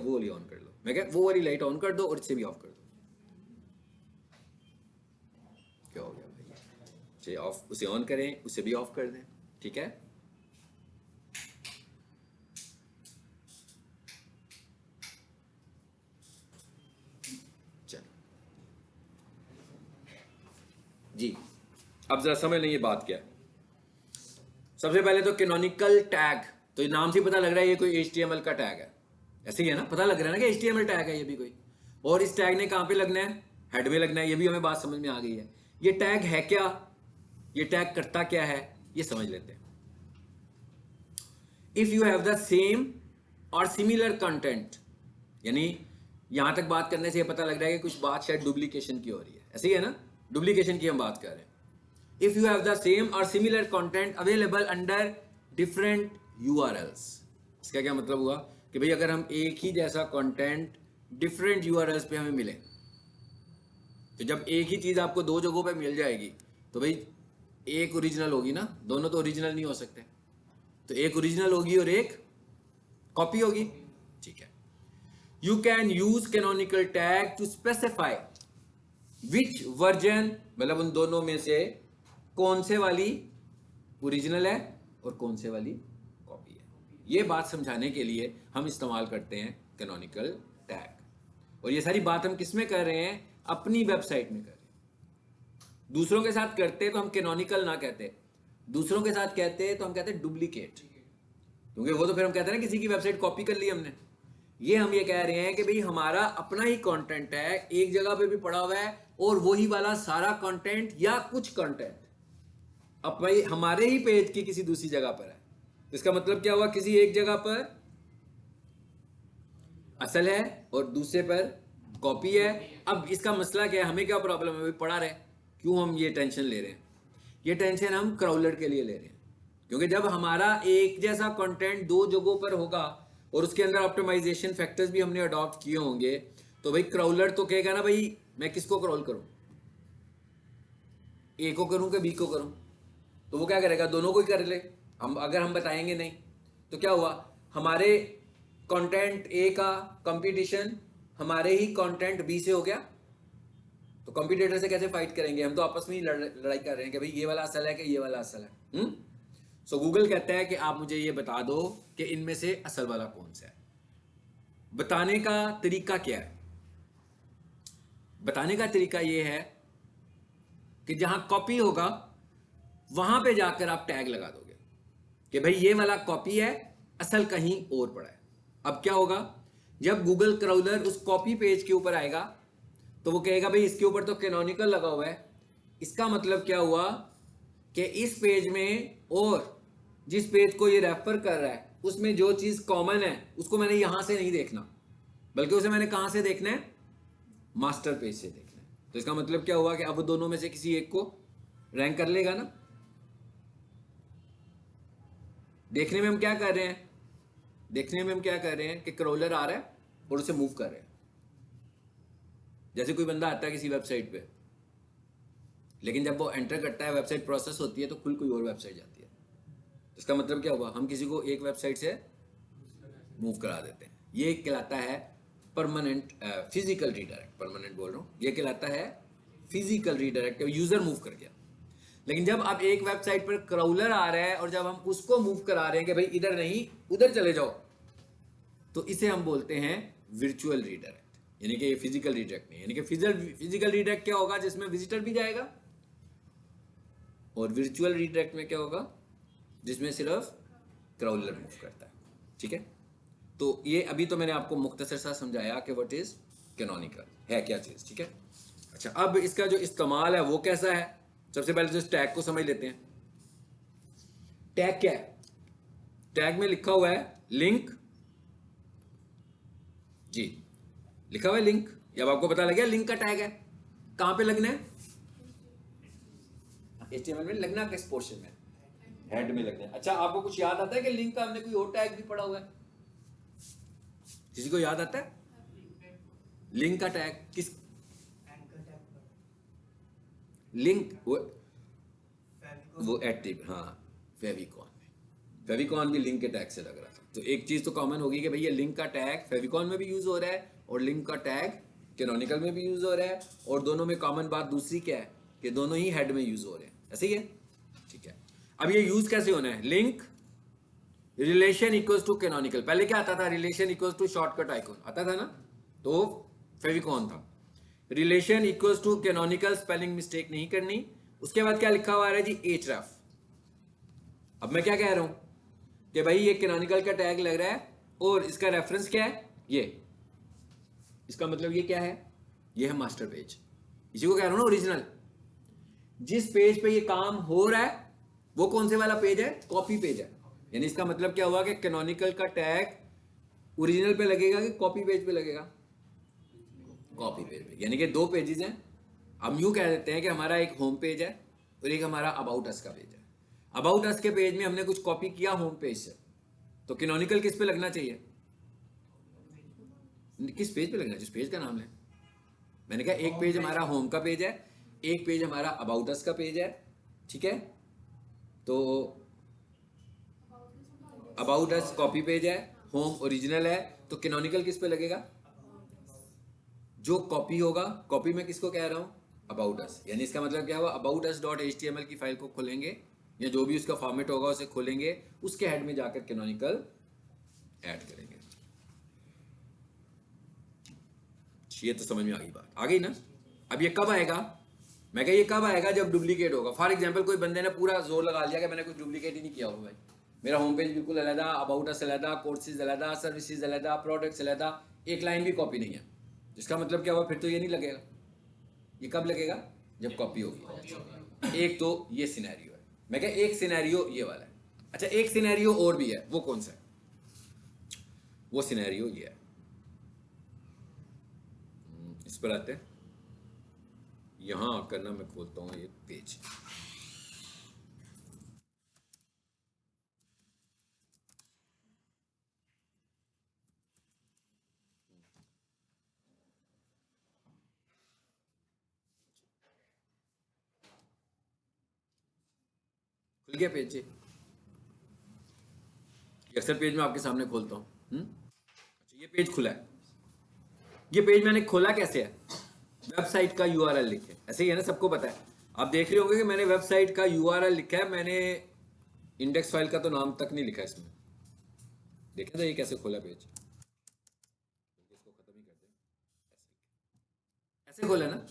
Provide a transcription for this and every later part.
वो वाली ऑन कर लो, मैं कहा वो वाली लाइट ऑन कर दो और इससे भी ऑफ कर दो। क्या हो गया भाई, चलिए ऑफ, उसे ऑन करें, उसे भी ऑफ कर दें, ठीक है। चलो जी, अब जरा समझ लें ये बात क्या है। सबसे पहले तो कैनोनिकल टैग, तो ये नाम से पता लग रहा है ये कोई HTML का टैग है, ऐसे ही है ना, पता लग रहा है ना कि HTML टैग है ये भी कोई। और इस टैग ने कहां पे लगना है, हेड में लगना है, ये भी हमें बात समझ में आ गई है। ये टैग है क्या, ये टैग करता क्या है, ये समझ लेते हैं। If you have the same और सिमिलर कंटेंट, यानी यहां तक बात करने से ये पता लग रहा है कि कुछ बात शायद डुप्लीकेशन की हो रही है, ऐसे ही है ना, डुप्लीकेशन की हम बात कर रहे हैं। If you have the same और similar content available under different URLs, इसका क्या मतलब हुआ कि भाई अगर हम एक ही जैसा कंटेंट डिफरेंट URLs पे हमें मिले, तो जब एक ही चीज आपको दो जगहों पे मिल जाएगी तो भाई एक ओरिजिनल होगी ना, दोनों तो ओरिजिनल नहीं हो सकते, तो एक ओरिजिनल होगी और एक कॉपी होगी, ठीक है। You can use canonical tag to specify which version, मतलब उन दोनों में से कौन से वाली ओरिजिनल है और कौन से वाली कॉपी है। ये बात समझाने के लिए हम इस्तेमाल करते हैं कैनोनिकल टैग। और ये सारी बात हम किस में कर रहे हैं, अपनी वेबसाइट में कर रहे हैं। दूसरों के साथ करते तो हम कैनोनिकल ना कहते, दूसरों के साथ कहते तो हम कहते डुप्लीकेट, क्योंकि वो तो फिर हम कहते हैं ना किसी की वेबसाइट कॉपी कर ली हमने। ये हम ये कह रहे हैं कि भाई हमारा अपना ही कंटेंट है, एक जगह पे भी पड़ा हुआ है, और वही वाला सारा कंटेंट या कुछ कंटेंट अपने हमारे ही पेज की किसी दूसरी जगह पर है। इसका मतलब क्या हुआ, किसी एक जगह पर असल है और दूसरे पर कॉपी है। अब इसका मसला क्या है, हमें क्या प्रॉब्लम है, पढ़ा रहे, क्यों हम ये टेंशन ले रहे हैं, ये टेंशन हम क्राउलर के लिए ले रहे हैं, क्योंकि जब हमारा एक जैसा कंटेंट दो जगहों पर होगा और उसके अंदर ऑप्टिमाइजेशन फैक्टर्स भी हमने अडॉप्ट किए होंगे, तो भाई क्राउलर तो कहेगा ना भाई मैं किसको क्रॉल करूं, ए को करूं कि बी को करूं, तो वो क्या करेगा, दोनों को ही कर ले। हम अगर हम बताएंगे नहीं तो क्या हुआ, हमारे कंटेंट ए का कंपटीशन हमारे ही कंटेंट बी से हो गया, तो कंपटीटर से कैसे फाइट करेंगे, हम तो आपस में ही लड़ाई कर रहे हैं कि भाई ये वाला असल है कि ये वाला असल है। सो गूगल कहता है कि आप मुझे ये बता दो कि इनमें से असल वाला कौन सा है। बताने का तरीका क्या है, बताने का तरीका ये है कि जहां कॉपी होगा वहां पे जाकर आप टैग लगा दोगे कि भाई ये वाला कॉपी है, असल कहीं और पड़ा है। अब क्या होगा, जब गूगल क्राउलर उस कॉपी पेज के ऊपर आएगा तो वो कहेगा भाई इसके ऊपर तो कैनोनिकल लगा हुआ है, इसका मतलब क्या हुआ कि इस पेज में और जिस पेज को ये रेफर कर रहा है उसमें जो चीज कॉमन है उसको मैंने यहां से नहीं देखना, बल्कि उसे मैंने कहां से देखना है, मास्टर पेज से देखना है। तो इसका मतलब क्या हुआ कि अब वो दोनों में से किसी एक को रैंक कर लेगा ना। देखने में हम क्या कर रहे हैं, देखने में हम क्या कर रहे हैं कि क्रोलर आ रहा है और उसे मूव कर रहे हैं। जैसे कोई बंदा आता है किसी वेबसाइट पे, लेकिन जब वो एंटर करता है, वेबसाइट प्रोसेस होती है तो खुल कोई और वेबसाइट जाती है। इसका मतलब क्या हुआ, हम किसी को एक वेबसाइट से मूव करा देते हैं। ये कहलाता है परमानेंट फिजिकल रीडायरेक्ट, परमानेंट बोल रहा हूँ, ये कहलाता है फिजिकल रीडायरेक्ट, यूजर मूव कर गया। लेकिन जब अब एक वेबसाइट पर क्राउलर आ रहा है और जब हम उसको मूव करा रहे हैं कि भाई इधर नहीं उधर चले जाओ, तो इसे हम बोलते हैं वर्चुअल रीडायरेक्ट, यानी कि ये फिजिकल रीडायरेक्ट नहीं। यानी कि फिजिकल रीडायरेक्ट क्या होगा, जिसमें विजिटर भी जाएगा, और वर्चुअल रीडायरेक्ट में क्या होगा, जिसमें सिर्फ क्राउलर मूव करता है। ठीक है, तो ये अभी तो मैंने आपको मुख्तसर सा समझाया कि व्हाट इज कैनोनिकल है क्या चीज। ठीक है, अच्छा अब इसका जो इस्तेमाल है वो कैसा है, सबसे पहले तो इस टैग को समझ लेते हैं। टैग क्या है, टैग में लिखा हुआ है लिंक, जी लिखा हुआ है लिंक, अब आपको पता लग गया लिंक का टैग है, कहां पे लगना है, HTML में लगना किस पोर्शन में, हेड में लगना है। अच्छा आपको कुछ याद आता है कि लिंक का हमने कोई और टैग भी पढ़ा हुआ है, किसी को याद आता है लिंक का टैग किस, लिंक वो एक्टिव, हाँ फेविकॉन में, फेविकॉन भी लिंक के टैग से लग रहा था। तो एक चीज तो कॉमन होगी कि भाई ये लिंक का टैग फेविकॉन में भी यूज हो रहा है और लिंक का टैग कैनोनिकल में भी यूज हो रहा है, और दोनों में कॉमन बात दूसरी क्या है कि दोनों ही हेड में यूज हो रहे हैं। ऐसे ही है, ठीक है। अब ये यूज कैसे होना है? Link relation equals to canonical. पहले क्या आता था? Relation equals to shortcut icon आता था ना, तो फेविकॉन था। Relation equals to canonical, spelling mistake नहीं करनी। उसके बाद क्या लिखा हुआ आ रहा है जी? एचरेफ। अब मैं क्या कह रहा हूं कि भाई ये कैनोनिकल का टैग लग रहा है और इसका रेफरेंस क्या है? ये। इसका मतलब ये क्या है? ये है मास्टर पेज। इसी को कह रहा हूं ना ओरिजिनल। जिस पेज पे ये काम हो रहा है वो कौन से वाला पेज है? कॉपी पेज है। यानी इसका मतलब क्या हुआ कि कैनोनिकल का टैग ओरिजिनल पे लगेगा कि कॉपी पेज पे लगेगा? कॉपी पेज पे। यानी कि दो पेजेस हैं। हम यूं कह देते हैं कि हमारा एक होम पेज है और एक हमारा अबाउट अस का पेज है। अबाउट अस के पेज में हमने कुछ कॉपी किया होम पेज से, तो कैनोनिकल किस पे लगना चाहिए? किस पेज पे लगना है? जिस पेज का नाम है। मैंने कहा एक पेज हमारा होम का पेज है, एक पेज हमारा अबाउट अस का पेज है, ठीक है। तो अबाउट अस कॉपी पेज है, होम ओरिजिनल है, तो कैनोनिकल किस पे लगेगा? जो कॉपी होगा। कॉपी में किसको कह रहा हूं? About us. यानी इसका मतलब क्या हुआ? अबाउट अस डॉट HTML की फाइल को खोलेंगे या जो भी उसका फॉर्मेट होगा उसे खोलेंगे, उसके हेड में जाकर कैनोनिकल ऐड करेंगे। ये तो समझ में आ गई बात, आ गई ना? अब ये कब आएगा? मैं कह ये कब आएगा? जब डुप्लीकेट होगा। फॉर एग्जाम्पल कोई बंदे ने पूरा जोर लगा लिया कि मैंने कुछ डुप्लीकेट ही नहीं किया हुआ भाई, मेरा होम पेज बिल्कुल अलग, अबाउट अस अलग, कोर्सेज अलग, सर्विसेज अलग, प्रोडक्ट्स अलग, एक लाइन भी कॉपी नहीं है। जिसका मतलब क्या हुआ? फिर तो ये नहीं लगेगा। ये कब लगेगा? जब कॉपी होगी। एक तो ये सिनेरियो है। मैं कह एक सिनेरियो ये वाला है। अच्छा, एक सिनेरियो और भी है। वो कौन सा है? वो सिनेरियो ये है। इस पर आते हैं। यहां आकर ना मैं खोलता हूं एक पेज। खुल गया पेज जी? अक्सर पेज में आपके सामने खोलता हूँ। अच्छा, ये पेज खुला है। ये पेज मैंने खोला कैसे है? वेबसाइट का URL लिखे, ऐसे ही है ना, सबको पता है। आप देख रहे होंगे कि मैंने वेबसाइट का URL लिखा है, मैंने इंडेक्स फाइल का तो नाम तक नहीं लिखा इसमें। देखें तो ये कैसे खोला पेज? इसको खत्म ही कर दें। ऐसे खोला ना।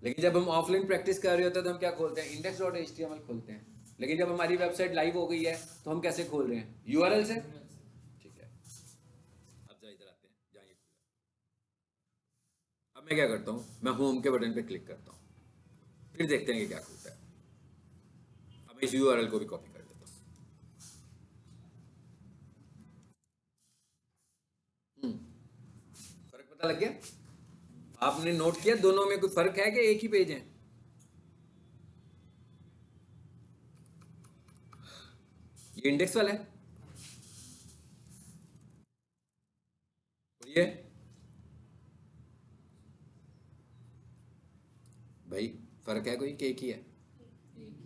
लेकिन जब हम ऑफलाइन प्रैक्टिस कर रहे होते हैं तो हम क्या खोलते हैं? index.html खोलते हैं। लेकिन जब हमारी वेबसाइट लाइव हो गई है तो हम कैसे खोल रहे हैं? URL से। ठीक है, अब जरा इधर आते हैं जहाँ ये खुला। अब मैं क्या करता हूँ? मैं होम के बटन पे क्लिक करता हूँ, फिर देखते हैं कि क्या खुलता है। अब मैं इस URL को भी कॉपी कर देता हूँ। फर्क पता लग गया? आपने नोट किया दोनों में कोई फर्क है कि एक ही पेज है? ये इंडेक्स वाला है और ये भाई फर्क है कोई कि एक ही है?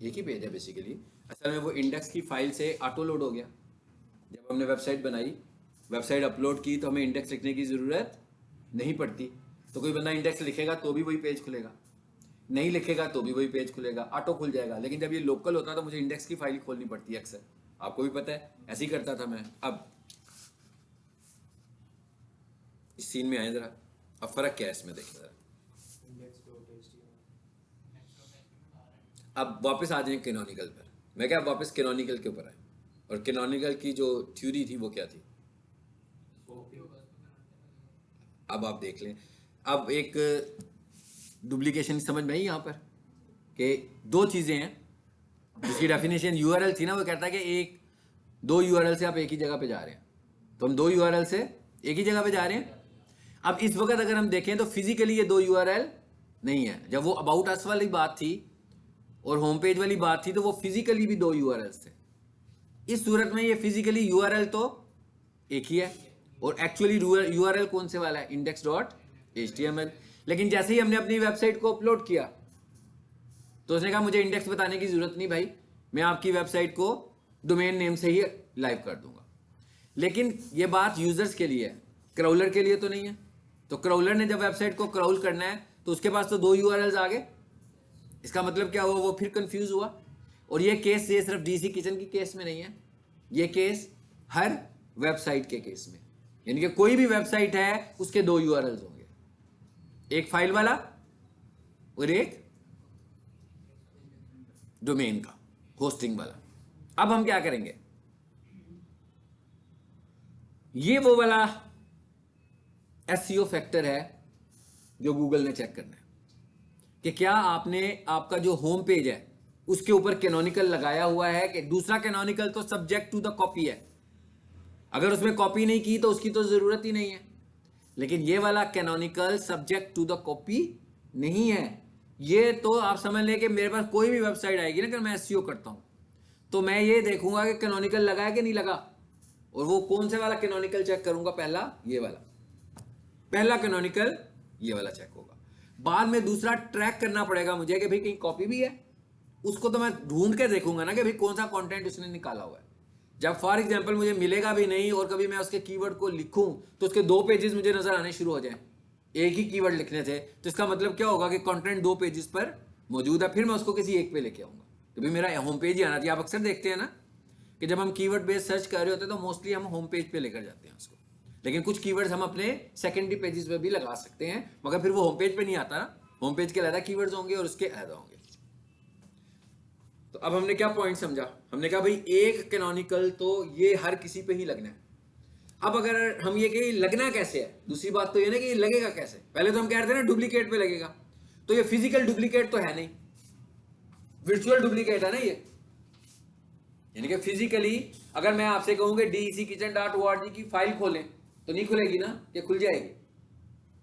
एक ही पेज है बेसिकली। असल में वो इंडेक्स की फाइल से ऑटो लोड हो गया। जब हमने वेबसाइट बनाई, वेबसाइट अपलोड की, तो हमें इंडेक्स लिखने की ज़रूरत नहीं पड़ती। तो कोई बंदा इंडेक्स लिखेगा तो भी वही पेज खुलेगा, नहीं लिखेगा तो भी वही पेज खुलेगा, ऑटो खुल जाएगा। लेकिन जब ये लोकल होता तो मुझे इंडेक्स की फाइल खोलनी पड़ती है अक्सर। आपको भी पता है, ऐसे ही करता था मैं। अब इस सीन में आए जरा, अब फर्क क्या है इसमें देखें जरा। अब वापस आ जाए कैनोनिकल पर। मैं क्या वापस कैनोनिकल के ऊपर आए, और कैनोनिकल की जो थ्योरी थी वो क्या थी? अब आप देख लें। अब एक डुप्लीकेशन समझ में आई यहाँ पर कि दो चीज़ें हैं। जिसकी डेफिनेशन URL थी ना, वो कहता है कि एक दो URL से आप एक ही जगह पे जा रहे हैं, तो हम दो URL से एक ही जगह पे जा रहे हैं। अब इस वक्त अगर हम देखें तो फिजिकली ये दो URL नहीं है। जब वो अबाउट अस वाली बात थी और होम पेज वाली बात थी तो वो फिजिकली भी दो URL थे। इस सूरत में ये फिजिकली URL तो एक ही है और एक्चुअली URL कौन से वाला है? index.html। लेकिन जैसे ही हमने अपनी वेबसाइट को अपलोड किया तो उसने कहा मुझे इंडेक्स बताने की जरूरत नहीं भाई, मैं आपकी वेबसाइट को डोमेन नेम से ही लाइव कर दूंगा। लेकिन ये बात यूजर्स के लिए है, क्राउलर के लिए तो नहीं है। तो क्राउलर ने जब वेबसाइट को क्राउल करना है तो उसके पास तो 2 यूआरएल्स आ गए। इसका मतलब क्या हुआ, वो फिर कंफ्यूज हुआ। और ये केस ये सिर्फ डीसी किचन की केस में नहीं है, ये केस हर वेबसाइट के केस में, यानी कि कोई भी वेबसाइट है उसके 2 यूआरएल्स होंगे, एक फाइल वाला और एक डोमेन का होस्टिंग वाला। अब हम क्या करेंगे, ये वो वाला एसईओ फैक्टर है जो गूगल ने चेक करना है कि क्या आपने आपका जो होम पेज है उसके ऊपर कैनोनिकल लगाया हुआ है कि दूसरा कैनोनिकल तो सब्जेक्ट टू द कॉपी है, अगर उसमें कॉपी नहीं की तो उसकी तो जरूरत ही नहीं है। लेकिन ये वाला canonical subject to the copy नहीं है। ये तो आप समझ लें कि मेरे पास कोई भी वेबसाइट आएगी ना, अगर मैं एसईओ करता हूं तो मैं ये देखूंगा कि कैनोनिकल लगा है कि नहीं लगा। और वो कौन से वाला कैनोनिकल चेक करूंगा, पहला ये वाला, पहला कैनोनिकल ये वाला चेक होगा। बाद में दूसरा ट्रैक करना पड़ेगा मुझे कि भाई कहीं कॉपी भी है, उसको तो मैं ढूंढ के देखूंगा ना कि भाई कौन सा कंटेंट उसने निकाला हुआ है। जब फॉर एग्जांपल मुझे मिलेगा भी नहीं और कभी मैं उसके कीवर्ड को लिखूं तो उसके 2 पेजेस मुझे नजर आने शुरू हो जाए, एक ही कीवर्ड लिखने थे, तो इसका मतलब क्या होगा कि कंटेंट 2 पेजेस पर मौजूद है, फिर मैं उसको किसी एक पे लेके आऊंगा। तो भाई मेरा होम पेज ही आना चाहिए। आप अक्सर देखते हैं ना कि जब हम कीवर्ड बेस्ड सर्च कर रहे होते हैं तो मोस्टली हम होम पेज पे लेकर जाते हैं उसको, लेकिन कुछ कीवर्ड्स हम अपने सेकेंडरी पेजेस पे भी लगा सकते हैं, मगर फिर वो होम पेज पे नहीं आता ना, होम पेज के अलग कीवर्ड्स होंगे और उसके अलग होंगे। तो अब हमने क्या पॉइंट समझा, हमने कहा भाई एक कैनोनिकल तो ये हर किसी पे ही लगना है। अब अगर हम ये कि लगना कैसे है, दूसरी बात तो ये ना कि लगेगा कैसे। पहले तो हम कह रहे थे ना डुप्लीकेट पे लगेगा, तो ये फिजिकल डुप्लीकेट तो है नहीं, वर्चुअल डुप्लीकेट है ना ये। यानी कि फिजिकली अगर मैं आपसे कहूंगा DECKitchen.org की फाइल खोलें तो नहीं खुलेगी ना, ये खुल जाएगी?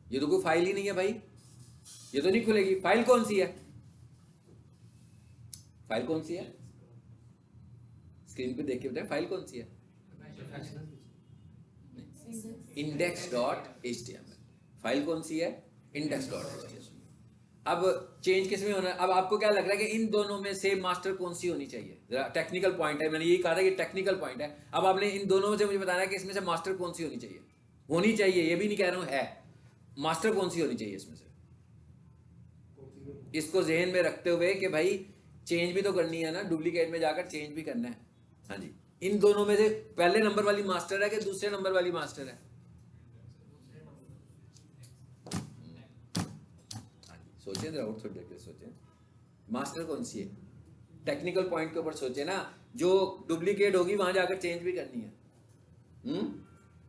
ये तो कोई फाइल ही नहीं है भाई, ये तो नहीं खुलेगी। फाइल कौन सी है, फाइल कौन सी है, स्क्रीन पे देख के बताएं फाइल कौन सी है। index.html फाइल कौन सी है, index.html। अब चेंज किस में होना है, अब आपको क्या लग रहा है कि इन दोनों में से मास्टर कौन सी होनी चाहिए, जरा टेक्निकल पॉइंट है, मैंने यही कहा था कि टेक्निकल पॉइंट है। अब आपने इन दोनों में से मुझे बताना है कि इसमें से मास्टर कौन सी होनी चाहिए, होनी चाहिए ये भी नहीं कह रहा हूं, है, मास्टर कौन सी होनी चाहिए इसमें से। इसको जहन में रखते हुए कि भाई चेंज भी तो करनी है ना, डुप्लीकेट में जाकर चेंज भी करना है। हाँ जी, इन दोनों में से पहले नंबर वाली मास्टर है कि दूसरे नंबर वाली मास्टर है? सोचें जरा, और थोड़ी देर के सोचें, मास्टर कौन सी है, टेक्निकल पॉइंट के ऊपर सोचे ना। जो डुप्लीकेट होगी वहां जाकर चेंज भी करनी है।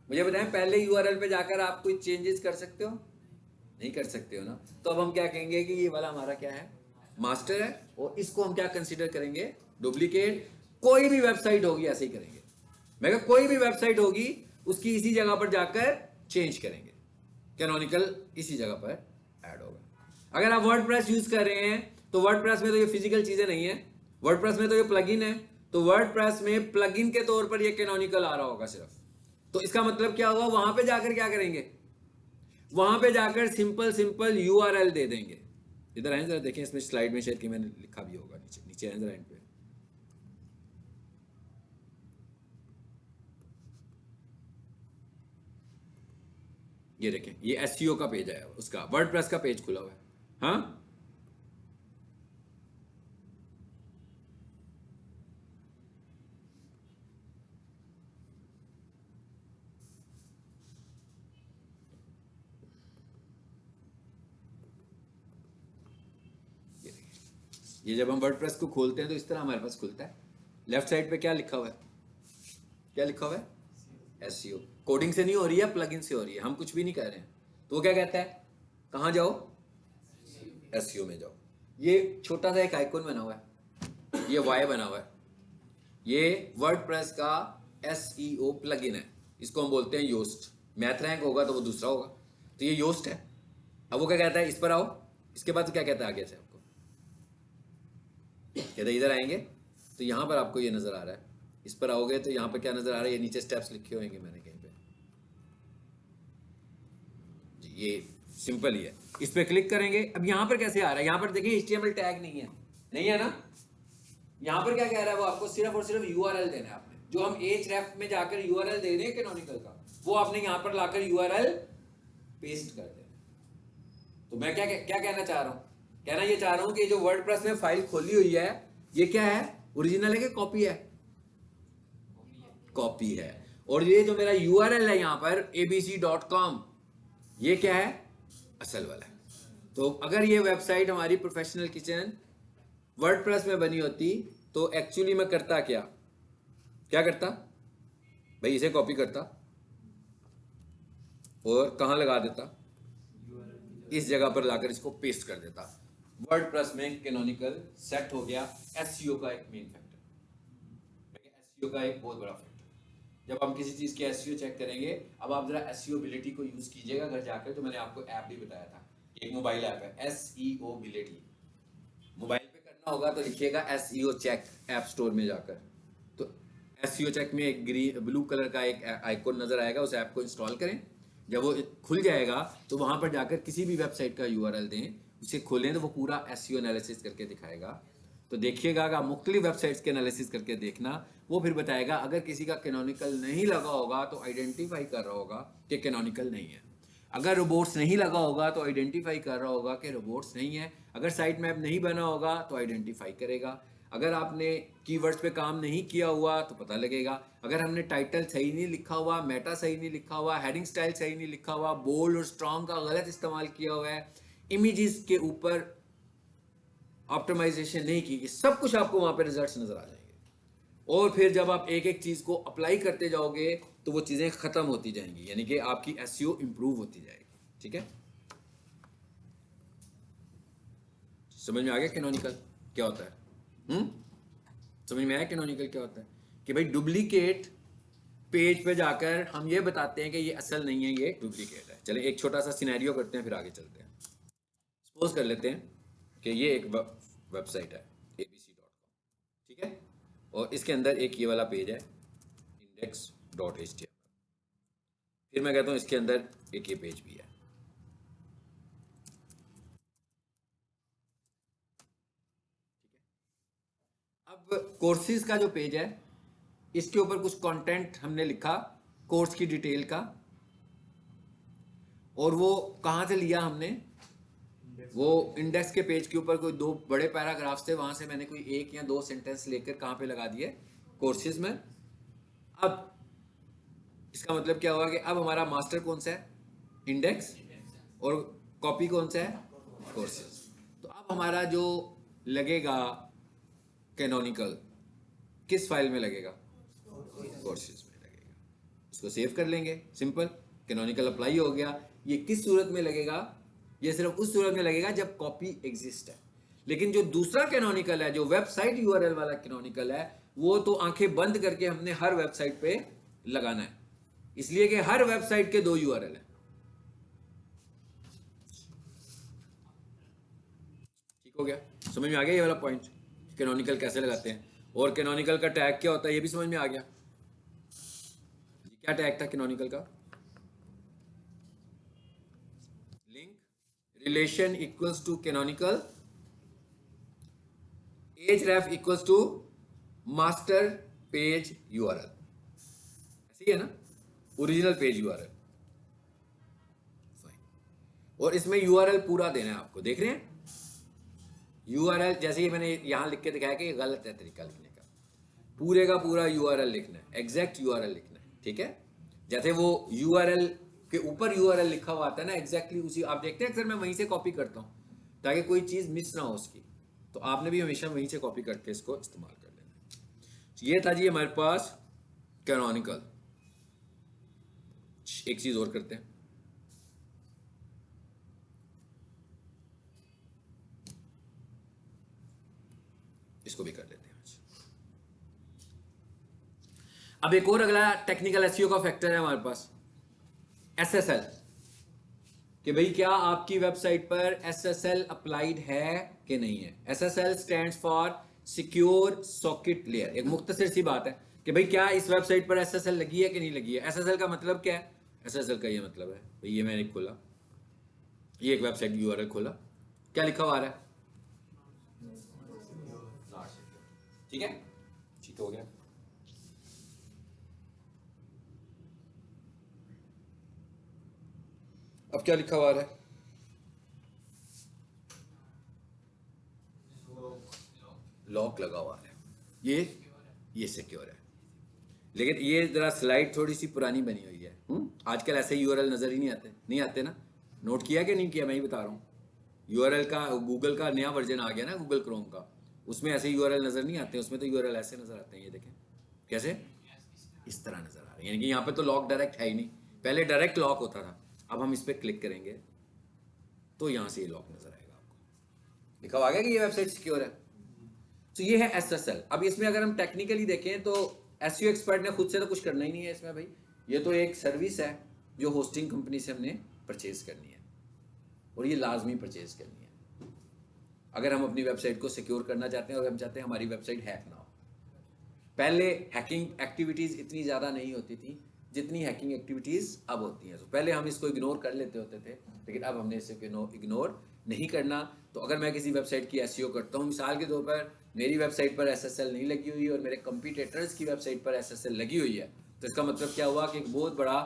मुझे बताएं, पहले यूआरएल पे जाकर आप कोई चेंजेस कर सकते हो? नहीं कर सकते हो ना। तो अब हम क्या कहेंगे कि ये वाला हमारा क्या है, मास्टर है, और इसको हम क्या कंसीडर करेंगे, डुप्लीकेट। कोई भी वेबसाइट होगी ऐसे ही करेंगे, मैं कहा कोई भी वेबसाइट होगी उसकी इसी जगह पर जाकर चेंज करेंगे, कैनोनिकल इसी जगह पर ऐड होगा। अगर आप वर्डप्रेस यूज कर रहे हैं तो वर्डप्रेस में तो ये फिजिकल चीजें नहीं है, वर्डप्रेस में तो ये प्लगइन है, तो वर्डप्रेस में प्लगइन के तौर पर ये कैनोनिकल आ रहा होगा सिर्फ। तो इसका मतलब क्या हुआ, वहां पे जाकर क्या करेंगे, वहां पे जाकर सिंपल सिंपल यूआरएल दे देंगे। इधर आए जरा देखें, इसमें स्लाइड में शेयर की मैंने लिखा भी होगा, नीचे नीचे आए जरा एंड पे। ये देखें, ये एसईओ का पेज आया, उसका वर्डप्रेस का पेज खुला हुआ है। हाँ, ये जब हम वर्डप्रेस को खोलते हैं तो इस तरह हमारे पास खुलता है। लेफ्ट साइड पे क्या लिखा हुआ है, क्या लिखा हुआ है, एसईओ। कोडिंग से नहीं हो रही है, प्लगइन से हो रही है, हम कुछ भी नहीं कर रहे हैं। तो वो क्या कहता है, कहां जाओ, एसईओ में जाओ। ये छोटा सा एक आइकॉन बना हुआ है, ये वाई बना हुआ है, ये वर्डप्रेस का एसईओ प्लगइन है, इसको हम बोलते हैं योस्ट। मैथ रैंक होगा तो वो दूसरा होगा, तो ये योस्ट है। अब वो क्या कहता है, इस पर आओ, इसके बाद क्या कहता है आगे से आपको, कहते हैं इधर आएंगे तो यहां पर आपको ये नजर आ रहा है, इस पर आओगे तो यहां पर क्या नजर आ रहा है, ये नीचे स्टेप्स लिखे होंगे मैंने कहीं पे जी, ये सिंपल ही है। इस पर क्लिक करेंगे, अब यहां पर कैसे आ रहा है, यहां पर देखिए HTML टैग नहीं है, नहीं है ना, यहाँ पर क्या कह रहा है वो आपको सिर्फ और सिर्फ यूआरएल देना है आपने, जो हम href में जाकर यूआरएल दे रहे हैं कैनोनिकल का, वो आपने यहाँ पर लाकर यूआरएल पेस्ट कर देना। तो मैं क्या क्या कहना चाह रहा हूँ, कहना ये चाह रहा हूँ कि जो वर्डप्रेस में फाइल खोली हुई है ये क्या है, ओरिजिनल है कि कॉपी है? कॉपी है। और ये जो मेरा यूआरएल है यहाँ पर abc.com, ये क्या है, असल वाला है। तो अगर ये वेबसाइट हमारी प्रोफेशनल किचन वर्डप्रेस में बनी होती तो एक्चुअली मैं करता क्या क्या करता भाई, इसे कॉपी करता और कहाँ लगा देता, इस जगह पर लाकर इसको पेस्ट कर देता। वर्डप्रेस में कैनोनिकल सेट हो गया। एसईओ का एक मेन फैक्टर, एसईओ का एक बहुत बड़ा फैक्टर। जब हम किसी चीज़ की एसईओ चेक करेंगे, अब आप जरा एसईओ एबिलिटी को यूज़ कीजिएगा घर जाकर। तो मैंने आपको ऐप भी बताया था, एक मोबाइल ऐप है एसईओ एबिलिटी, मोबाइल पे करना होगा तो लिखिएगा एसईओ चेक ऐप स्टोर में जाकर। तो एसईओ चेक में एक ग्रीन ब्लू कलर का एक आइकॉन नजर आएगा, उस ऐप को इंस्टॉल करें। जब वो खुल जाएगा तो वहां पर जाकर किसी भी वेबसाइट का यूआरएल दें, उसे खोलें तो वो पूरा एसईओ एनालिसिस करके दिखाएगा। तो देखिएगा कि मुख्तलिफ वेबसाइट्स के एनालिसिस करके देखना, वो फिर बताएगा। अगर किसी का कैनोनिकल नहीं लगा होगा तो आइडेंटिफाई कर रहा होगा कि कैनोनिकल नहीं है। अगर रोबोट्स नहीं लगा होगा तो आइडेंटिफाई कर रहा होगा कि रोबोट्स नहीं है। अगर साइट मैप नहीं बना होगा तो आइडेंटिफाई करेगा। अगर आपने कीवर्ड्स पे काम नहीं किया हुआ तो पता लगेगा। अगर हमने टाइटल सही नहीं लिखा हुआ, मेटा सही नहीं लिखा हुआ, हेडिंग स्टाइल सही नहीं लिखा हुआ, बोल्ड और स्ट्रॉन्ग का गलत इस्तेमाल किया हुआ है, इमेजेस के ऊपर ऑप्टिमाइजेशन नहीं की, सब कुछ आपको वहां पे रिजल्ट्स नजर आ जाएंगे। और फिर जब आप एक एक चीज को अप्लाई करते जाओगे तो वो चीजें खत्म होती जाएंगी, यानी कि आपकी एसईओ इंप्रूव होती जाएगी। ठीक है, समझ में आ गया कैनोनिकल क्या होता है? समझ में आया कैनोनिकल क्या होता है? कि भाई डुप्लीकेट पेज पे जाकर हम ये बताते हैं कि ये असल नहीं है, ये डुप्लीकेट है। चले एक छोटा सा सिनेरियो करते हैं फिर आगे चलते हैं। सपोज कर लेते हैं कि ये एक वेबसाइट है abc.com, ठीक है, और इसके अंदर एक ये वाला पेज है index.html। फिर मैं कहता हूँ इसके अंदर एक ये पेज भी है। अब कोर्सेज का जो पेज है, इसके ऊपर कुछ कंटेंट हमने लिखा कोर्स की डिटेल का, और वो कहाँ से लिया हमने, वो इंडेक्स के पेज के ऊपर कोई दो बड़े पैराग्राफ्स थे, वहां से मैंने कोई एक या दो सेंटेंस लेकर कहाँ पे लगा दिए, कोर्सेज में। अब इसका मतलब क्या हुआ कि अब हमारा मास्टर कौन सा है, इंडेक्स, और कॉपी कौन सा है, कोर्सेज। तो अब हमारा जो लगेगा कैनोनिकल किस फाइल में लगेगा, कोर्सेज में लगेगा। इसको सेव कर लेंगे, सिंपल, कैनोनिकल अप्लाई हो गया। ये किस सूरत में लगेगा, ये सिर्फ उस सूरत में लगेगा जब कॉपी एग्जिस्ट है। लेकिन जो दूसरा कैनोनिकल है, जो वेबसाइट यूआरएल वाला कैनोनिकल है, वो तो आंखें बंद करके हमने हर वेबसाइट पे लगाना है, इसलिए कि हर वेबसाइट के दो यूआरएल हैं। ठीक हो गया, समझ में आ गया ये वाला पॉइंट, कैनोनिकल कैसे लगाते हैं। और कैनोनिकल का टैग क्या होता है ये भी समझ में आ गया। क्या टैग था कैनोनिकल का, link relation equals to canonical href equals to master page URL, ऐसे ही है ना, ओरिजिनल पेज यूआरएल। और इसमें यूआरएल पूरा देना है आपको, देख रहे हैं यूआरएल, जैसे ही मैंने यहां लिख के दिखाया कि ये गलत है तरीका लिखने का, पूरे का पूरा यूआरएल लिखना है, एग्जैक्ट यूआरएल लिखना है। ठीक है, जैसे वो यूआरएल के ऊपर यूआरएल लिखा हुआ आता है ना, एग्जैक्टली उसी, आप देखते हैं अक्सर मैं वहीं से कॉपी करता हूं ताकि कोई चीज मिस ना हो उसकी। तो आपने भी हमेशा वहीं से कॉपी करके इसको इस्तेमाल कर लेना। ये था जी हमारे पास कैनोनिकल। एक चीज और करते हैं, इसको भी कर लेते हैं आज। अब एक और अगला टेक्निकल एसईओ का फैक्टर है हमारे पास, एसएसएल, कि भाई क्या आपकी वेबसाइट पर एसएसएल अप्लाइड है कि नहीं है। SSL stands for secure socket layer. एक मुख्तसर सी बात है कि भाई क्या इस वेबसाइट पर एसएसएल लगी है कि नहीं लगी है। एसएसएल का मतलब क्या है, एसएसएल का ये मतलब है भाई, ये मैंने खोला, ये एक वेबसाइट यूआरएल खोला, क्या लिखा हुआ आ रहा है, ठीक है, ठीक हो गया। अब क्या लिखा हुआ है? लॉक लगा हुआ है, ये सिक्योर है। लेकिन ये जरा स्लाइड थोड़ी सी पुरानी बनी हुई है। आजकल ऐसे यूआरएल नजर ही नहीं आते ना। नोट किया कि नहीं किया, मैं ही बता रहा हूँ। यूआरएल का गूगल का नया वर्जन आ गया ना, गूगल क्रोम का, उसमें ऐसे यूआरएल नजर नहीं आते, उसमें तो यूआरएल ऐसे नजर आते हैं। ये देखें कैसे, इस तरह नजर आ रहे हैं। यानी कि यहाँ पे तो लॉक डायरेक्ट है ही नहीं, पहले डायरेक्ट लॉक होता था। अब हम इस पर क्लिक करेंगे तो यहाँ से ये लॉक नजर आएगा आपको, लिखा हुआ आ गया कि ये वेबसाइट सिक्योर है। तो ये है एसएसएल। अब इसमें अगर हम टेक्निकली देखें तो एसईओ एक्सपर्ट ने खुद से तो कुछ करना ही नहीं है इसमें भाई। ये तो एक सर्विस है जो होस्टिंग कंपनी से हमने परचेज करनी है, और ये लाजमी परचेज करनी है अगर हम अपनी वेबसाइट को सिक्योर करना चाहते हैं और हम चाहते हैं हमारी वेबसाइट हैक ना हो। पहले हैकिंग एक्टिविटीज़ इतनी ज़्यादा नहीं होती थी जितनी हैकिंग एक्टिविटीज़ अब होती हैं। तो पहले हम इसको इग्नोर कर लेते होते थे, लेकिन अब हमने इसे इग्नोर नहीं करना। तो अगर मैं किसी वेबसाइट की एसईओ करता हूँ, मिसाल के तौर पर मेरी वेबसाइट पर एसएसएल नहीं लगी हुई और मेरे कंपटीटर्स की वेबसाइट पर एसएसएल लगी हुई है, तो इसका मतलब क्या हुआ कि एक बहुत बड़ा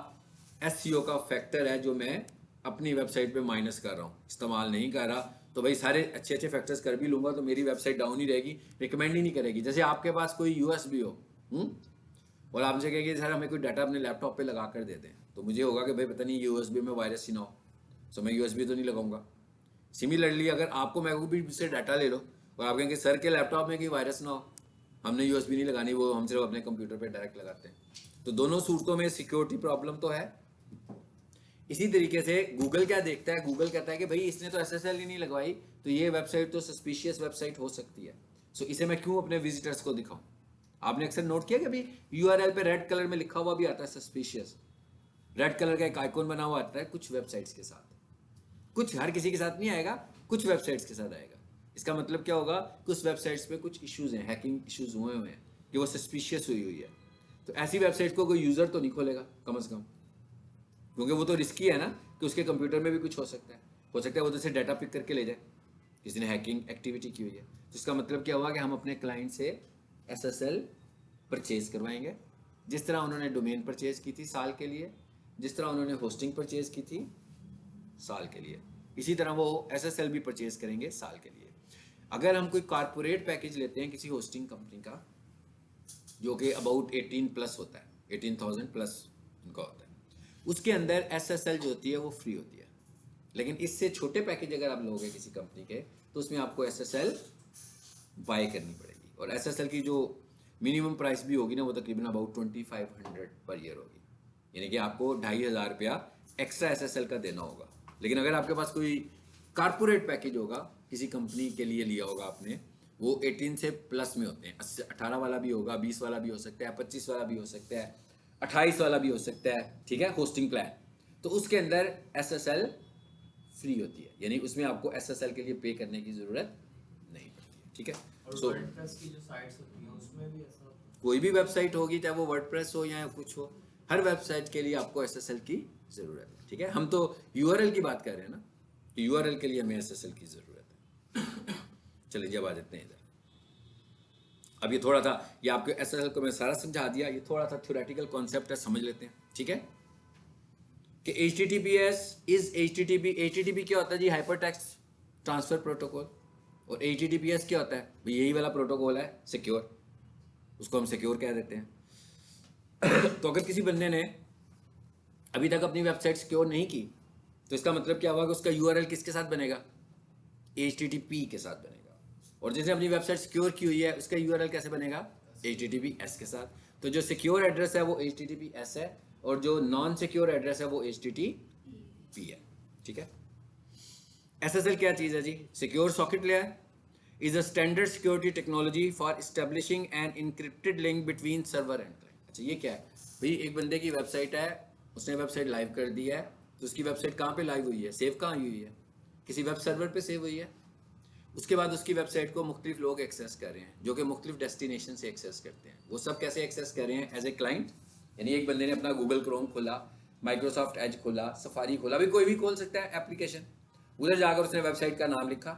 एसईओ का फैक्टर है जो मैं अपनी वेबसाइट पे माइनस कर रहा हूँ, इस्तेमाल नहीं कर रहा। तो भाई सारे अच्छे अच्छे फैक्टर्स कर भी लूंगा तो मेरी वेबसाइट डाउन ही रहेगी, रिकमेंड ही नहीं करेगी। जैसे आपके पास कोई यूएसबी हो और आपसे कहेंगे सर हमें कोई डाटा अपने लैपटॉप पे लगा कर दे दें, तो मुझे होगा कि भाई पता नहीं यूएसबी में वायरस ही ना हो, तो मैं यूएसबी तो नहीं लगाऊंगा। सिमिलरली अगर आपको मैकबुक से डाटा ले लो और आप कहेंगे सर के लैपटॉप में कोई वायरस ना हो, हमने यूएसबी नहीं लगानी, वो हम सिर्फ अपने कंप्यूटर पे डायरेक्ट लगाते हैं। तो दोनों सूरतों में सिक्योरिटी प्रॉब्लम तो है। इसी तरीके से गूगल क्या देखता है, गूगल कहता है कि भाई इसने तो एसएसएल ही नहीं लगवाई, तो ये वेबसाइट तो सस्पिशियस वेबसाइट हो सकती है, सो इसे मैं क्यों अपने विजिटर्स को दिखाऊं। आपने अक्सर नोट किया कि अभी यूआरएल पे रेड कलर में लिखा हुआ भी आता है सस्पिशियस, रेड कलर का एक आइकॉन बना हुआ आता है कुछ वेबसाइट्स के साथ। कुछ, हर किसी के साथ नहीं आएगा, कुछ वेबसाइट्स के साथ आएगा। इसका मतलब क्या होगा, कुछ वेबसाइट्स पे कुछ इश्यूज हैं, हैकिंग इश्यूज हुए हैं कि वो सस्पिशियस हुई है। तो ऐसी वेबसाइट को कोई यूजर तो नहीं खोलेगा कम से कम, क्योंकि वो तो रिस्की है ना कि उसके कंप्यूटर में भी कुछ हो सकता है वो तो उसे डाटा पिक करके ले जाए, किसी ने हैकिंग एक्टिविटी की हुई है। तो इसका मतलब क्या हुआ कि हम अपने क्लाइंट से एसएसएल परचेज करवाएंगे, जिस तरह उन्होंने डोमेन परचेज की थी साल के लिए, जिस तरह उन्होंने होस्टिंग परचेज की थी साल के लिए, इसी तरह वो एसएसएल भी परचेज करेंगे साल के लिए। अगर हम कोई कारपोरेट पैकेज लेते हैं किसी होस्टिंग कंपनी का जो कि अबाउट 18+ होता है, 18,000 प्लस उनका होता है, उसके अंदर एसएसएल जो होती है वो फ्री होती है। लेकिन इससे छोटे पैकेज अगर आप लोगे किसी कंपनी के, तो उसमें आपको एसएसएल बाय करनी पड़ेगी, और एसएसएल की जो मिनिमम प्राइस भी होगी ना वो तकरीबन अबाउट 2500 पर ईयर होगी, यानी कि आपको 2500 रुपया एक्स्ट्रा एसएसएल का देना होगा। लेकिन अगर आपके पास कोई कारपोरेट पैकेज होगा, किसी कंपनी के लिए लिया होगा आपने, वो 18 से प्लस में होते हैं, 18 वाला भी होगा, 20 वाला भी हो सकता है, 25 वाला भी हो सकता है, 28 वाला भी हो सकता है, ठीक है, होस्टिंग प्लान। तो उसके अंदर एसएसएल फ्री होती है, यानी उसमें आपको एसएसएल के लिए पे करने की जरूरत नहीं पड़ती है, ठीक है। और वर्डप्रेस की जो साइट्स होती हैं उसमें भी ऐसा होता है? कोई भी वेबसाइट होगी, चाहे वो वर्डप्रेस हो या कुछ हो, हर वेबसाइट के लिए आपको एसएसएल की जरूरत है, ठीक है। हम तो यूआरएल की बात कर रहे हैं ना, कि यूआरएल के लिए हमें एसएसएल की जरूरत है। चलिए जब आ जाते हैं इधर, अब ये थोड़ा था, ये आपके एसएसएल को मैं सारा समझा दिया, ये थोड़ा सा थ्योरेटिकल कॉन्सेप्ट है, समझ लेते हैं, ठीक है। कि HTTPS इज HTTP क्या होता है जी, हाइपर टेक्स्ट ट्रांसफर प्रोटोकॉल, और HTTPS क्या होता है भाई, यही वाला प्रोटोकॉल है सिक्योर, उसको हम सिक्योर कह देते हैं। तो अगर किसी बंदे ने अभी तक अपनी वेबसाइट सिक्योर नहीं की, तो इसका मतलब क्या हुआ कि उसका यूआरएल किसके साथ बनेगा, HTTP के साथ बनेगा, और जिसने अपनी वेबसाइट सिक्योर की हुई है उसका यूआरएल कैसे बनेगा, HTTPS के साथ। तो जो सिक्योर एड्रेस है वो HTTPS है, और जो नॉन सिक्योर एड्रेस है वो HTTP है, ठीक है। एसएसएल क्या चीज़ है जी, secure socket layer is a standard security technology for establishing an encrypted link between server and client. अच्छा ये क्या है भाई, एक बंदे की वेबसाइट है, उसने वेबसाइट लाइव कर दी है, तो उसकी वेबसाइट कहाँ पे लाइव हुई है, सेव कहाँ हुई है, किसी वेब सर्वर पे सेव हुई है। उसके बाद उसकी वेबसाइट को मुख्तलिफ लोग एक्सेस कर रहे हैं, जो कि मुख्तलिफ डेस्टिनेशन से एक्सेस करते हैं। वो सब कैसे एक्सेस कर रहे हैं, एज ए क्लाइंट, यानी एक बंदे ने अपना गूगल क्रोम खोला, माइक्रोसॉफ्ट एज खोला, सफारी खोला, भी कोई भी खोल सकता है एप्लीकेशन, उधर जाकर उसने वेबसाइट का नाम लिखा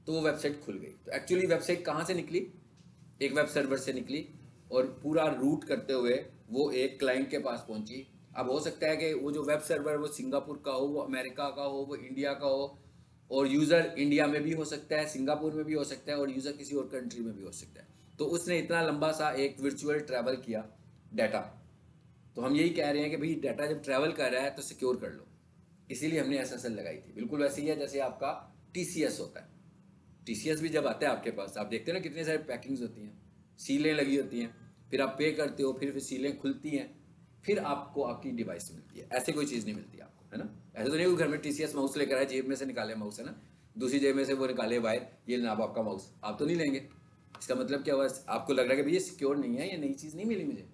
तो वो वेबसाइट खुल गई। तो एक्चुअली वेबसाइट कहाँ से निकली, एक वेब सर्वर से निकली और पूरा रूट करते हुए वो एक क्लाइंट के पास पहुंची। अब हो सकता है कि वो जो वेब सर्वर वो सिंगापुर का हो, वो अमेरिका का हो, वो इंडिया का हो, और यूज़र इंडिया में भी हो सकता है, सिंगापुर में भी हो सकता है, और यूज़र किसी और कंट्री में भी हो सकता है। तो उसने इतना लंबा सा एक वर्चुअल ट्रैवल किया डाटा। तो हम यही कह रहे हैं कि भाई डाटा जब ट्रैवल कर रहा है तो सिक्योर कर लो, इसीलिए हमने SSL लगाई थी। बिल्कुल वैसे ही है जैसे आपका TCS होता है। TCS भी जब आता है आपके पास, आप देखते हो ना कितने सारे पैकिंग्स होती हैं, सीलें लगी होती हैं, फिर आप पे करते हो, फिर सीलें खुलती हैं, फिर आपको आपकी डिवाइस मिलती है। ऐसे कोई चीज़ नहीं मिलती आपको, है ना। ऐसे तो नहीं कोई घर में TCS माउस लेकर आए, जेब में से निकाले माउस, है ना, दूसरी जेब में से वो निकाले वायर, ये जनाब आपका माउस, आप तो नहीं लेंगे। इसका मतलब क्या हुआ, आपको लग रहा है कि भाई ये सिक्योर नहीं है, ये नई चीज़ नहीं मिली मुझे।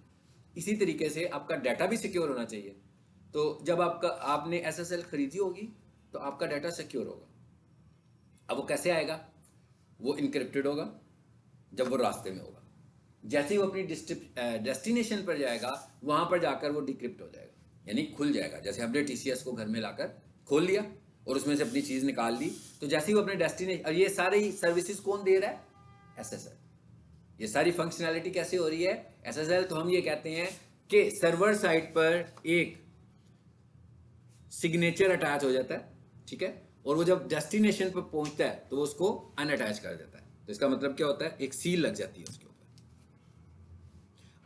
इसी तरीके से आपका डाटा भी सिक्योर होना चाहिए। तो जब आपने SSL खरीदी होगी तो आपका डाटा सिक्योर होगा। अब वो कैसे आएगा, वो इनक्रिप्टेड होगा जब वो रास्ते में होगा। जैसे ही वो अपनी डेस्टिनेशन पर जाएगा, वहां पर जाकर वो डिक्रिप्ट हो जाएगा, यानी खुल जाएगा। जैसे हमने TCS को घर में लाकर खोल लिया और उसमें से अपनी चीज़ निकाल ली, तो जैसे ही वो अपने डेस्टिनेशन, और ये सारी सर्विसेज कौन दे रहा है, SSL। ये सारी फंक्शनैलिटी कैसे हो रही है, SSL। तो हम ये कहते हैं कि सर्वर साइड पर एक सिग्नेचर अटैच हो जाता है, ठीक है, और वो जब डेस्टिनेशन पर पहुंचता है तो वो उसको अनअटैच कर देता है। तो इसका मतलब क्या होता है, एक सील लग जाती है उसके ऊपर।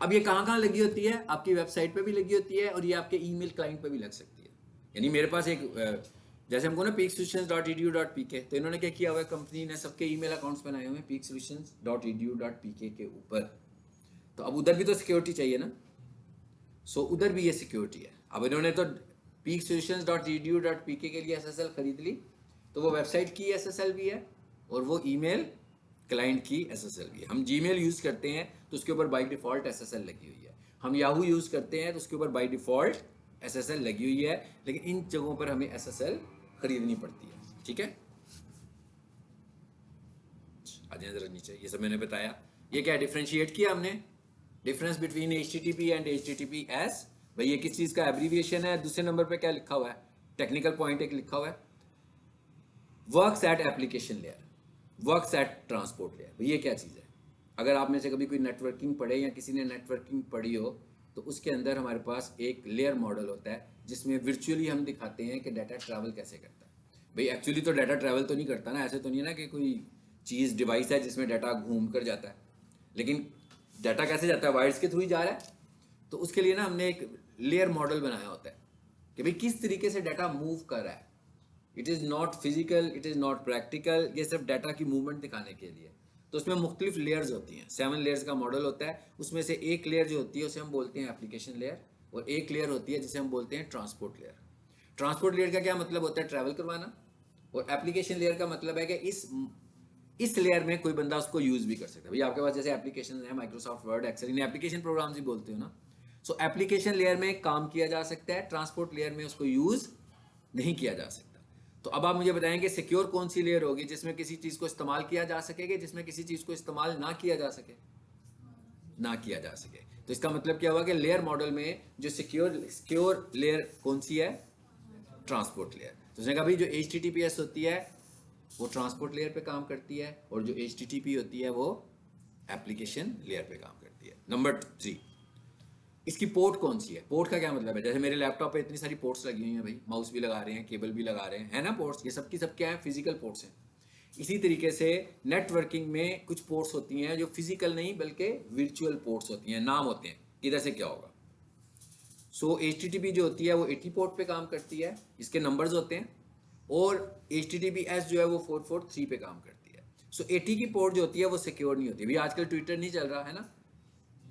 अब ये कहाँ कहाँ लगी होती है, आपकी वेबसाइट पे भी लगी होती है, और ये आपके ईमेल क्लाइंट पे भी लग सकती है। यानी मेरे पास एक जैसे हमको ना peaksolutions.edu.pk, तो इन्होंने क्या किया हुआ है, कंपनी ने सबके ईमेल अकाउंट्स बनाए हुए हैं peaksolutions.edu.pk के ऊपर। तो अब उधर भी तो सिक्योरिटी चाहिए ना, सो उधर भी ये सिक्योरिटी है। अब इन्होंने तो peaksolutions.edu.pk के लिए SSL खरीद ली, तो वो वेबसाइट की SSL भी है और वो ईमेल क्लाइंट की SSL भी है। हम Gmail यूज़ करते हैं तो उसके ऊपर बाई डिफ़ॉल्ट SSL लगी हुई है। हम Yahoo यूज़ करते हैं तो उसके ऊपर बाई डिफ़ॉल्ट SSL लगी हुई है, लेकिन इन जगहों पर हमें SSL खरीदनी पड़ती है, ठीक है। आ जाए जरा नीचे, ये सब मैंने बताया। ये क्या डिफ्रेंशिएट किया हमने, difference between HTTP and HTTPS। भाई ये किस चीज़ का एब्रीविएशन है, दूसरे नंबर पे क्या लिखा हुआ है, टेक्निकल पॉइंट एक लिखा हुआ है, works at application layer, works at transport layer. भाई ये क्या चीज़ है, अगर आप में से कभी कोई नेटवर्किंग पढ़े या किसी ने नेटवर्किंग पढ़ी हो, तो उसके अंदर हमारे पास एक लेयर मॉडल होता है जिसमें वर्चुअली हम दिखाते हैं कि डाटा ट्रैवल कैसे करता है। भाई एक्चुअली तो डाटा ट्रैवल तो नहीं करता ना, ऐसे तो नहीं है ना कि कोई चीज़ डिवाइस है जिसमें डाटा घूम कर जाता है, लेकिन डाटा कैसे जाता है, वायर्स के थ्रू ही जा रहा है। तो उसके लिए ना हमने एक लेयर मॉडल बनाया होता है कि भाई किस तरीके से डाटा मूव कर रहा है। It is not physical, it is not practical, ये सिर्फ डाटा की मूवमेंट दिखाने के लिए। तो उसमें मुख्तलिफ लेयर्स होती हैं, 7 लेयर्स का मॉडल होता है। उसमें से एक लेयर जो होती है उसे हम बोलते हैं एप्लीकेशन लेयर, और एक लेयर होती है जिसे हम बोलते हैं ट्रांसपोर्ट लेयर। ट्रांसपोर्ट लेयर का क्या मतलब होता है, ट्रैवल करवाना, और एप्लीकेशन लेयर का मतलब है कि इस लेयर में कोई बंदा उसको यूज़ भी कर सकता है। भैया आपके पास जैसे एप्लीकेशन है, माइक्रोसॉफ्ट वर्ड, एक्सेल, इन्हें एप्लीकेशन प्रोग्राम्स ही बोलते हो ना। सो एप्लीकेशन लेयर में काम किया जा सकता है, ट्रांसपोर्ट लेयर में उसको यूज़ नहीं किया जा सकता। तो अब आप मुझे बताएंगे सिक्योर कौन सी लेयर होगी, जिसमें किसी चीज़ को इस्तेमाल किया जा सकेगा, जिसमें किसी चीज़ को इस्तेमाल ना किया जा सके, ना किया जा सके। तो इसका मतलब क्या हुआ कि लेयर मॉडल में जो सिक्योर लेयर कौन सी है, ट्रांसपोर्ट लेयर। तो उसने कहा भाई जो HTTPS होती है वो ट्रांसपोर्ट लेयर पे काम करती है, और जो HTTP होती है वो एप्लीकेशन लेयर पे काम करती है। नंबर 3, इसकी पोर्ट कौन सी है। पोर्ट का क्या मतलब है, जैसे मेरे लैपटॉप पे इतनी सारी पोर्ट्स लगी हुई हैं, भाई माउस भी लगा रहे हैं, केबल भी लगा रहे हैं, है ना पोर्ट्स, ये सब की सब क्या है, फिजिकल पोर्ट्स हैं। इसी तरीके से नेटवर्किंग में कुछ पोर्ट्स होती हैं जो फिजिकल नहीं बल्कि वर्चुअल पोर्ट्स होती हैं, नाम होते हैं, इधर से क्या होगा। सो HTTP जो होती है वो 80 पोर्ट पे काम करती है, इसके नंबर्स होते हैं, और HTTPS जो है वो 443 पे काम करती है। सो 80 की पोर्ट जो होती है वो सिक्योर नहीं होती। भाई आजकल ट्विटर नहीं चल रहा है ना,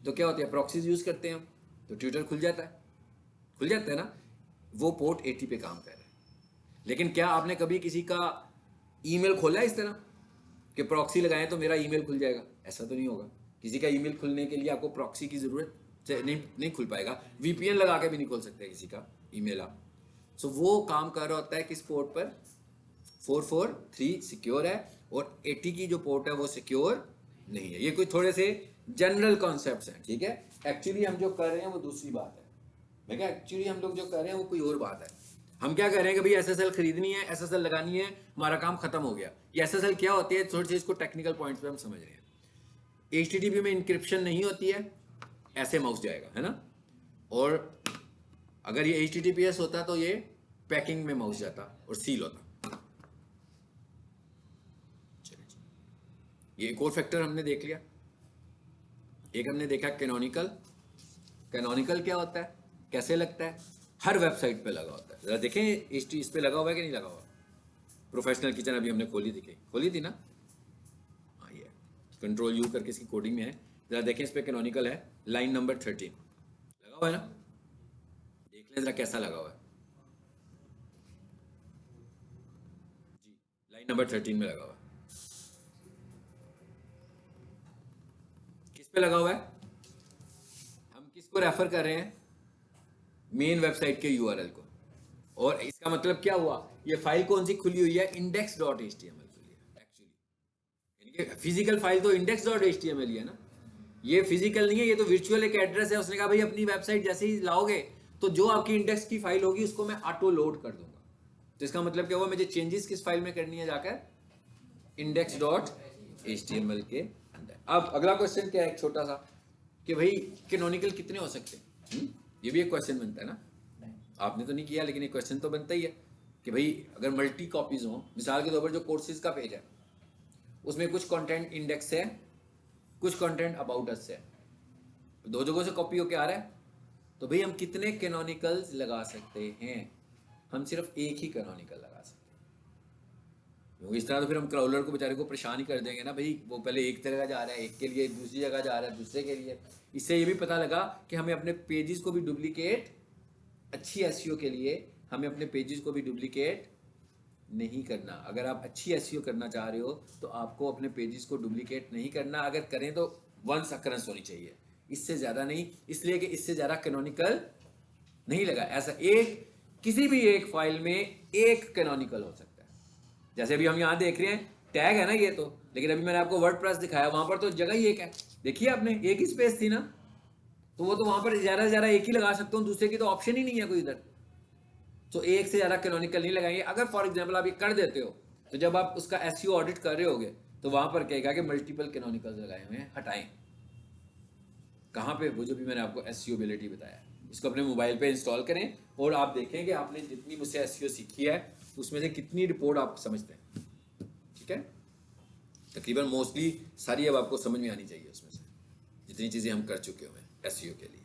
तो क्या होता है, प्रॉक्सीज यूज़ करते हैं हम, तो ट्विटर खुल जाता है ना, वो पोर्ट 80 पे काम कर रहा है। लेकिन क्या आपने कभी किसी का ईमेल खोला है इस तरह कि प्रॉक्सी लगाएं तो मेरा ईमेल खुल जाएगा, ऐसा तो नहीं होगा। किसी का ईमेल खुलने के लिए आपको प्रॉक्सी की ज़रूरत नहीं खुल पाएगा, VPN लगा के भी नहीं खोल सकते किसी का ईमेल आप। सो वो काम कर रहा होता है किस पोर्ट पर, 443 सिक्योर है, और 80 की जो पोर्ट है वो सिक्योर नहीं है। ये कोई थोड़े से जनरल कॉन्सेप्ट्स हैं, ठीक है। एक्चुअली हम जो कर रहे हैं वो दूसरी बात है। मैं क्या, एक्चुअली हम लोग जो कर रहे हैं वो कोई और बात है। हम क्या कर रहे हैं कि भाई SSL खरीदनी है, SSL लगानी है, हमारा काम खत्म हो गया। ये SSL क्या होती है, थोड़ी सी इसको टेक्निकल पॉइंट्स पे हम समझ रहे हैं। HTTP में इंक्रिप्शन नहीं होती है, ऐसे माउस जाएगा, है ना। और अगर ये HTTPS होता तो ये पैकिंग में माउस जाता और सील होता। चलिए जी, ये एक और फैक्टर हमने देख लिया। एक हमने देखा कैनोनिकल। कैनोनिकल क्या होता है, कैसे लगता है, हर वेबसाइट पे लगा होता है। जरा देखें इस पे लगा हुआ है कि नहीं लगा हुआ। प्रोफेशनल किचन अभी हमने खोली थी ना, हाँ ये Ctrl+U करके इसकी कोडिंग में है। जरा देखें इस पे कैनोनिकल है, लाइन नंबर 13 लगा हुआ है ना, देख लें जरा कैसा लगा हुआ है जी। लाइन नंबर 13 में लगा हुआ है, किस पे लगा हुआ है, हम किसको रेफर कर रहे हैं, मेन वेबसाइट के URL को। और इसका मतलब क्या हुआ, ये फाइल कौन सी खुली हुई है, index.html खुली है एक्चुअली, यानी कि फिजिकल फाइल तो index.html ही है ना, ये फिजिकल नहीं है, ये तो वर्चुअल एक एड्रेस है। उसने कहा भाई अपनी वेबसाइट जैसे ही लाओगे तो जो आपकी इंडेक्स की फाइल होगी उसको मैं ऑटो लोड कर दूंगा। तो इसका मतलब क्या हुआ, मुझे चेंजेस किस फाइल में करनी है, जाकर index.html के अंदर। अब अगला क्वेश्चन क्या है, एक छोटा सा, कि भाई कैनोनिकल कितने हो सकते हैं, ये भी एक क्वेश्चन बनता है ना। आपने तो नहीं किया लेकिन एक क्वेश्चन तो बनता ही है कि भाई अगर मल्टी कॉपीज हो, मिसाल के तौर पर जो कोर्सेज का पेज है उसमें कुछ कंटेंट इंडेक्स है, कुछ कंटेंट अबाउट अस है, दो जगहों से कॉपी होके आ रहा है, तो भाई हम कितने कैनोनिकल्स लगा सकते हैं, हम सिर्फ एक ही कैनोनिकल लगा सकते हैं। क्योंकि इस तरह तो फिर हम क्राउलर को बेचारे को परेशान ही कर देंगे ना भाई, वो पहले एक तरह जा रहा है एक के लिए, दूसरी जगह जा रहा है दूसरे के लिए। इससे ये भी पता लगा कि हमें अपने पेजेस को भी डुप्लीकेट, अच्छी एसईओ के लिए हमें अपने पेजेस को भी डुप्लीकेट नहीं करना। अगर आप अच्छी एसईओ करना चाह रहे हो तो आपको अपने पेजेस को डुप्लीकेट नहीं करना, अगर करें तो वंस अकरेंस होनी चाहिए, इससे ज़्यादा नहीं, इसलिए कि इससे ज़्यादा कैनोनिकल नहीं लगा। ऐसा एक किसी भी एक फाइल में एक कैनोनिकल हो सकता है। जैसे अभी हम यहाँ देख रहे हैं टैग है ना ये तो, लेकिन अभी मैंने आपको वर्डप्रेस दिखाया, वहां पर तो जगह ही एक है, देखिए आपने एक ही स्पेस थी ना, तो वो तो वहां पर ज़्यादा से ज़्यादा एक ही लगा सकता हूँ, दूसरे की तो ऑप्शन ही नहीं है कोई इधर। तो एक से ज़्यादा कैनोनिकल नहीं लगाएंगे। अगर फॉर एग्जाम्पल आप ये कर देते हो तो जब आप उसका एसईओ ऑडिट कर रहे होगे तो वहां पर कहेगा कि मल्टीपल कैनोनिकल्स लगाए हुए हैं, हटाएं। कहाँ पे, वो जो भी मैंने आपको एसईओ एबिलिटी बताया, इसको अपने मोबाइल पे इंस्टॉल करें और आप देखें कि आपने जितनी मुझसे एसईओ सीखी है उसमें से कितनी रिपोर्ट आप समझते हैं। ठीक है, तकरीबन मोस्टली सारी अब आपको समझ में आनी चाहिए उसमें से, जितनी चीज़ें हम कर चुके हुए हैं एसईओ के लिए।